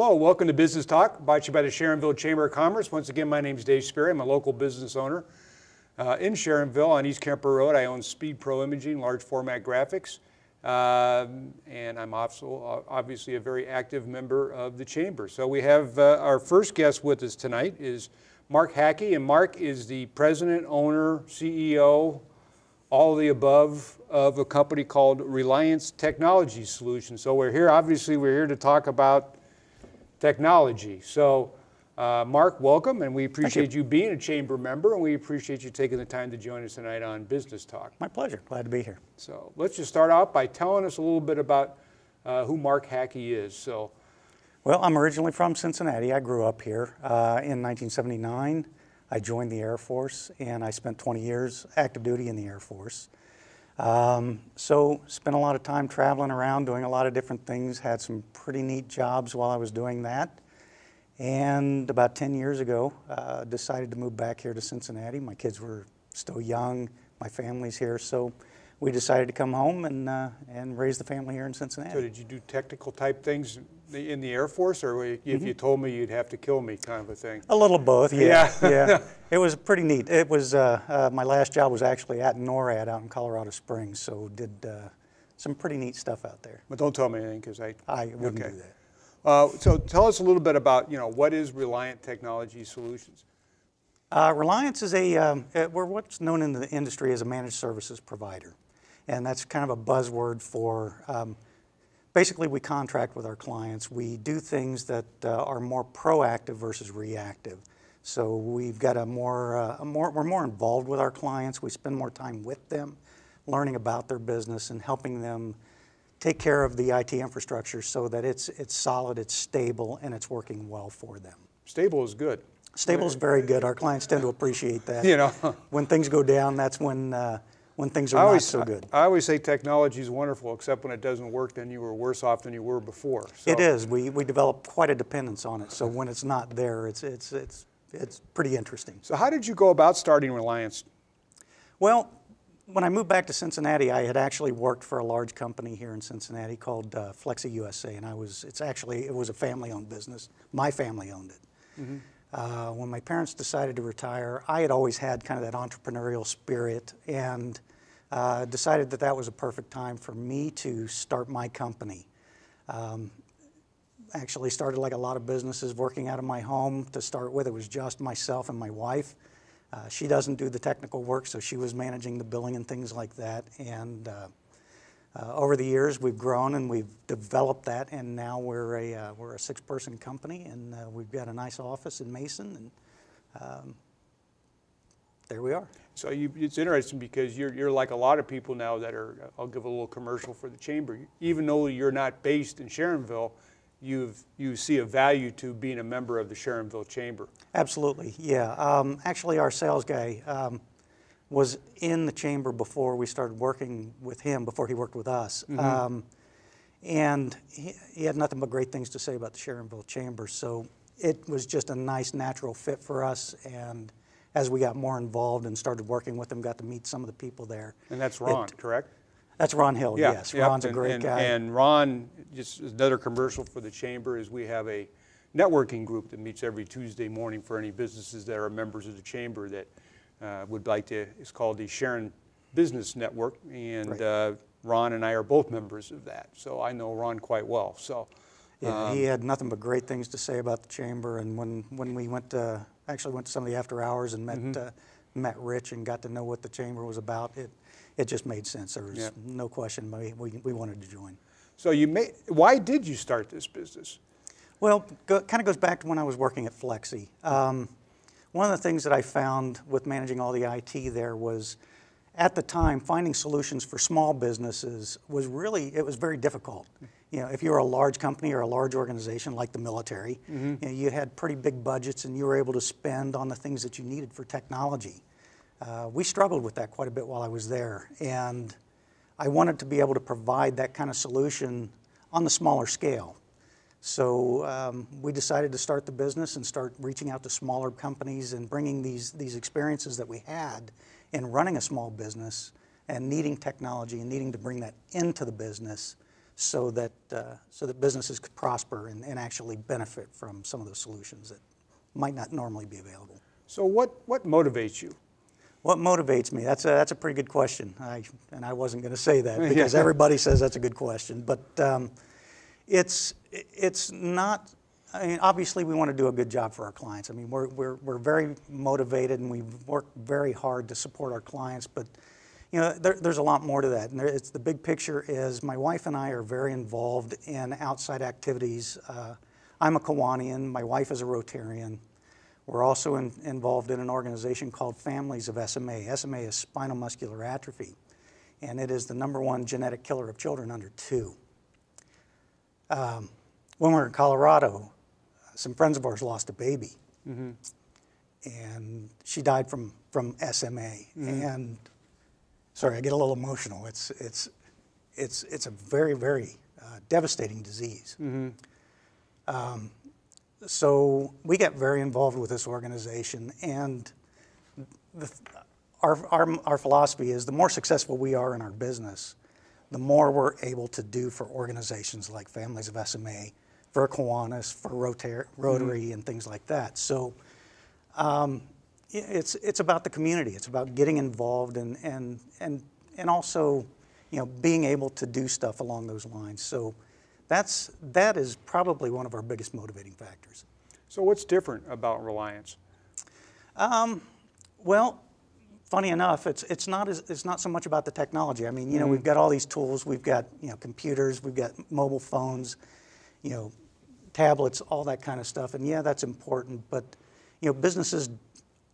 Hello, welcome to Business Talk, brought to you by the Sharonville Chamber of Commerce. Once again, my name is Dave Sperry. I'm a local business owner in Sharonville on East Kemper Road. I own Speed Pro Imaging, large format graphics, and I'm also obviously a very active member of the Chamber. So we have our first guest with us tonight is Mark Hackey, and Mark is the president, owner, CEO, all of the above of a company called Reliant Technology Solutions. So we're here, obviously we're here to talk about technology. So Mark, welcome, and we appreciate you being a Chamber member, and we appreciate you taking the time to join us tonight on Business Talk. My pleasure, glad to be here. So let's just start out by telling us a little bit about who Mark Hackey is. Well, I'm originally from Cincinnati. I grew up here. In 1979, I joined the Air Force, and I spent 20 years active duty in the Air Force. So spent a lot of time traveling around, doing a lot of different things, had some pretty neat jobs while I was doing that. And about 10 years ago, decided to move back here to Cincinnati. My kids were still young, my family's here, so we decided to come home and raise the family here in Cincinnati. So did you do technical type things in the Air Force, or if you told me you'd have to kill me kind of a thing? A little both, yeah. Yeah. It was pretty neat. It was, my last job was actually at NORAD out in Colorado Springs, so did some pretty neat stuff out there. But don't tell me anything, because I wouldn't do that. So tell us a little bit about, what is Reliant Technology Solutions? Reliance is we're what's known in the industry as a managed services provider. And that's kind of a buzzword for, basically we contract with our clients. We do things that are more proactive versus reactive. So we've got we're more involved with our clients. We spend more time with them, learning about their business and helping them take care of the IT infrastructure so that it's solid, it's stable, and it's working well for them. Stable is good. Stable is very good. Our clients tend to appreciate that. When things go down, that's when things are not so good. I always say technology is wonderful, except when it doesn't work, then you were worse off than you were before. So. It is. We develop quite a dependence on it. So when it's not there, it's pretty interesting. So how did you go about starting Reliance? Well, when I moved back to Cincinnati, I had actually worked for a large company here in Cincinnati called Flexi USA, and it was a family-owned business. My family owned it. Mm-hmm. When my parents decided to retire, I had always had kind of that entrepreneurial spirit, and decided that was a perfect time for me to start my company. Actually started like a lot of businesses working out of my home to start with. It was just myself and my wife. She doesn't do the technical work, so she was managing the billing and things like that. And over the years, we've grown and we've developed that, and now we're a 6-person company, and we've got a nice office in Mason, and there we are. So it's interesting because you're like a lot of people now that are, I'll give a little commercial for the Chamber, even though you're not based in Sharonville, you see a value to being a member of the Sharonville Chamber. Absolutely, yeah. Actually, our sales guy was in the Chamber before we started working with him, before he worked with us. Mm-hmm. And he had nothing but great things to say about the Sharonville Chamber, so it was just a nice natural fit for us. And as we got more involved and started working with him, got to meet some of the people there. And that's Ron, correct? That's Ron Hill, yeah, yes. Ron's a great guy. And Ron, just another commercial for the Chamber, is we have a networking group that meets every Tuesday morning for any businesses that are members of the Chamber that would like to, it's called the Sharon Business Network, and right. Ron and I are both members of that, so I know Ron quite well. So, yeah, he had nothing but great things to say about the Chamber, and when we actually went to some of the after hours and met, mm-hmm. Met Rich and got to know what the Chamber was about, it just made sense. There was no question we wanted to join. So why did you start this business? Well, kind of goes back to when I was working at Flexi. One of the things that I found with managing all the IT there was, at the time, finding solutions for small businesses was very difficult. If you were a large company or a large organization like the military, mm-hmm. You had pretty big budgets and you were able to spend on the things that you needed for technology. We struggled with that quite a bit while I was there, and I wanted to be able to provide that kind of solution on the smaller scale. So we decided to start the business and start reaching out to smaller companies and bringing these experiences that we had in running a small business and needing technology and needing to bring that into the business so that businesses could prosper and actually benefit from some of those solutions that might not normally be available. So what motivates you? What motivates me? That's a pretty good question. I wasn't going to say that because everybody says that's a good question, but it's not. I mean, obviously, we want to do a good job for our clients. I mean, we're very motivated and we work very hard to support our clients, but you know, there's a lot more to that. And it's the big picture is my wife and I are very involved in outside activities. I'm a Kiwanian. My wife is a Rotarian. We're also involved in an organization called Families of SMA. SMA is spinal muscular atrophy, and it is the #1 genetic killer of children under 2. When we were in Colorado, some friends of ours lost a baby, and she died from SMA. And sorry, I get a little emotional. It's a very, very devastating disease. So we got very involved with this organization, and our philosophy is the more successful we are in our business, the more we're able to do for organizations like Families of SMA, for Kiwanis, for Rotary, and things like that. So it's about the community. It's about getting involved and also, you know, being able to do stuff along those lines. So that is probably one of our biggest motivating factors. So what's different about Reliance? Well, funny enough, it's not so much about the technology. I mean, you know, we've got all these tools. We've got, you know, computers. We've got mobile phones, you know, tablets, all that kind of stuff. And yeah, that's important. But you know, businesses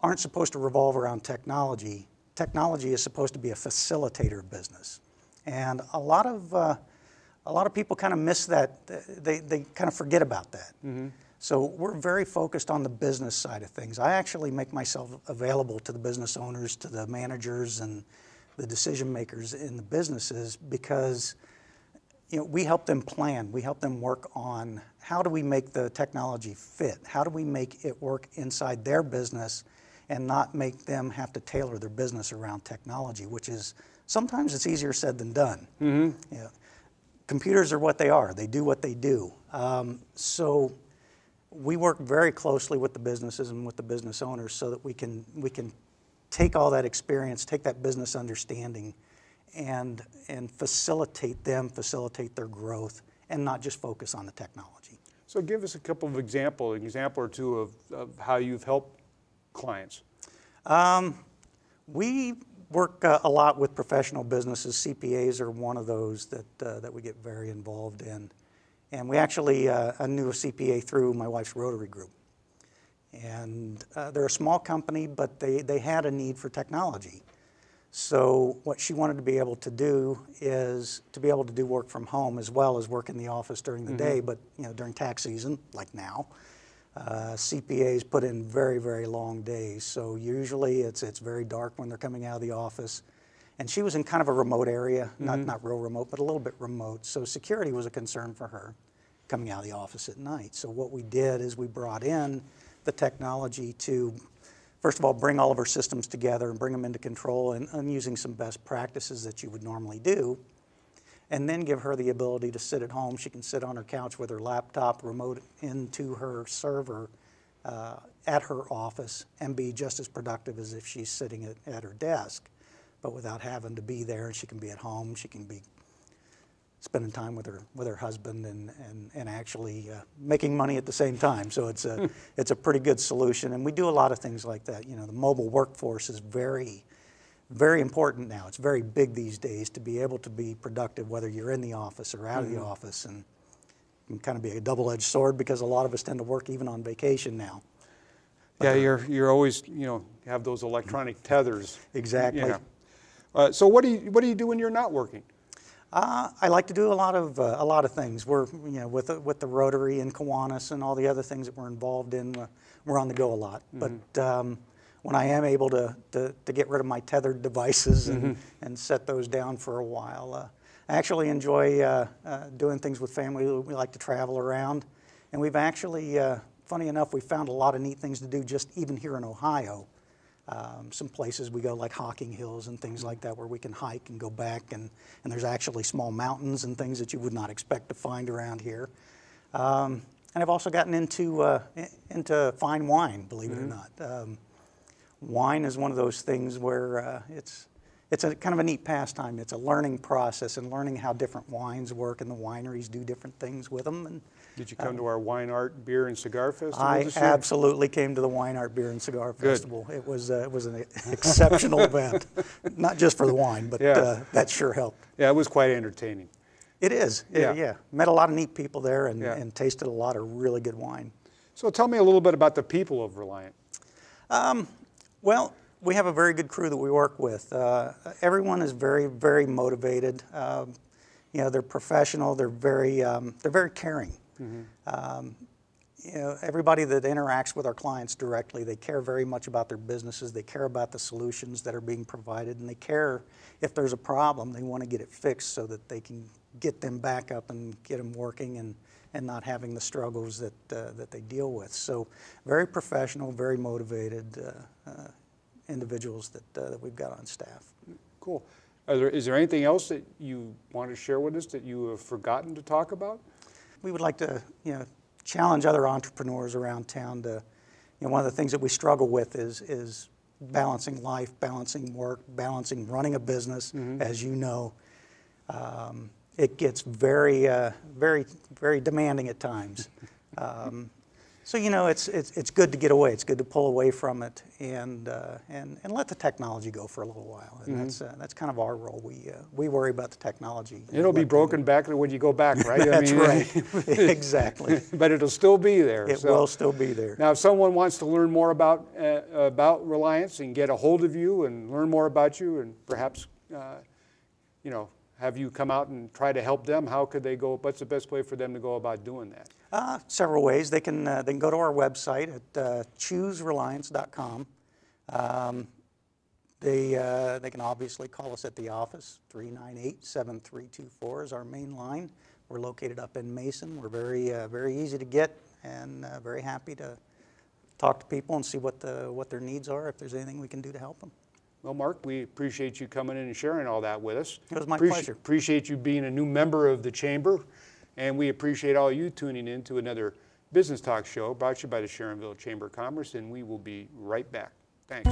aren't supposed to revolve around technology. Technology is supposed to be a facilitator of business, and a lot of people kind of miss that. They kind of forget about that. So we're very focused on the business side of things. I actually make myself available to the business owners, to the managers, and the decision makers in the businesses because, you know, we help them plan. We help them work on how do we make the technology fit? How do we make it work inside their business and not make them have to tailor their business around technology, which is sometimes it's easier said than done. You know, computers are what they are. They do what they do. So we work very closely with the businesses and with the business owners so that we can take all that experience, take that business understanding, and facilitate their growth, and not just focus on the technology. So give us a couple of example or two of how you've helped clients. We work a lot with professional businesses. CPAs are one of those that we get very involved in. And we actually knew a CPA through my wife's Rotary group. And they're a small company, but they had a need for technology. So what she wanted to be able to do is to be able to do work from home as well as work in the office during the day. But you know, during tax season, like now, CPAs put in very, very long days. So usually it's very dark when they're coming out of the office. And she was in kind of a remote area, not real remote, but a little bit remote. So security was a concern for her coming out of the office at night. So what we did is we brought in the technology to, first of all, bring all of our systems together and bring them into control and using some best practices that you would normally do. And then give her the ability to sit at home. She can sit on her couch with her laptop, remote into her server at her office and be just as productive as if she's sitting at her desk, but without having to be there. She can be at home. She can be spending time with her husband and actually making money at the same time. So it's a pretty good solution. And we do a lot of things like that. You know, the mobile workforce is very, very important now. It's very big these days to be able to be productive, whether you're in the office or out of the office, and it can kind of be a double-edged sword because a lot of us tend to work even on vacation now. But yeah, you're always, you know, have those electronic tethers. Exactly. Yeah. So what do you do when you're not working? I like to do a lot of things. We're, you know, with the Rotary and Kiwanis and all the other things that we're involved in, we're on the go a lot. But when I am able to get rid of my tethered devices and set those down for a while, I actually enjoy doing things with family. We like to travel around, and we've actually, funny enough, we found a lot of neat things to do just even here in Ohio. Some places we go like Hocking Hills and things like that where we can hike and go back, and there's actually small mountains and things that you would not expect to find around here. And I've also gotten into fine wine, believe it or not. Wine is one of those things where it's a kind of a neat pastime. It's a learning process and learning how different wines work, and the wineries do different things with them. And did you come to our Wine Art Beer and Cigar Festival I this year? absolutely came to the Wine Art Beer and Cigar Festival. It was an exceptional event, not just for the wine, but that sure helped. Yeah, it was quite entertaining. It is, yeah. Met a lot of neat people there and tasted a lot of really good wine. So tell me a little bit about the people of Reliant. Well, we have a very good crew that we work with. Everyone is very, very motivated. You know, they're professional. They're very caring. You know, everybody that interacts with our clients directly, they care very much about their businesses. They care about the solutions that are being provided, and they care if there's a problem. They want to get it fixed so that they can get them back up and get them working and not having the struggles that they deal with. So very professional, very motivated individuals that we've got on staff. Cool. Is there anything else that you want to share with us that you have forgotten to talk about? We would like to, challenge other entrepreneurs around town to, one of the things that we struggle with is balancing life, balancing work, balancing running a business. As you know, it gets very, very demanding at times. So it's good to get away. It's good to pull away from it and let the technology go for a little while. And that's kind of our role. We worry about the technology. It'll be broken back when you go back, right? That's right. Exactly. But it'll still be there. It will still be there. Now, if someone wants to learn more about Reliance and get a hold of you and learn more about you, and perhaps have you come out and try to help them, how could they go? What's the best way for them to go about doing that? Several ways. They can go to our website at choosereliance.com. They can obviously call us at the office. 398-7324 is our main line. We're located up in Mason. We're very easy to get, and very happy to talk to people and see what their needs are, if there's anything we can do to help them. Well, Mark, we appreciate you coming in and sharing all that with us. It was my pleasure. Appreciate you being a new member of the Chamber, and we appreciate all you tuning in to another Business Talk show brought to you by the Sharonville Chamber of Commerce, and we will be right back. Thanks.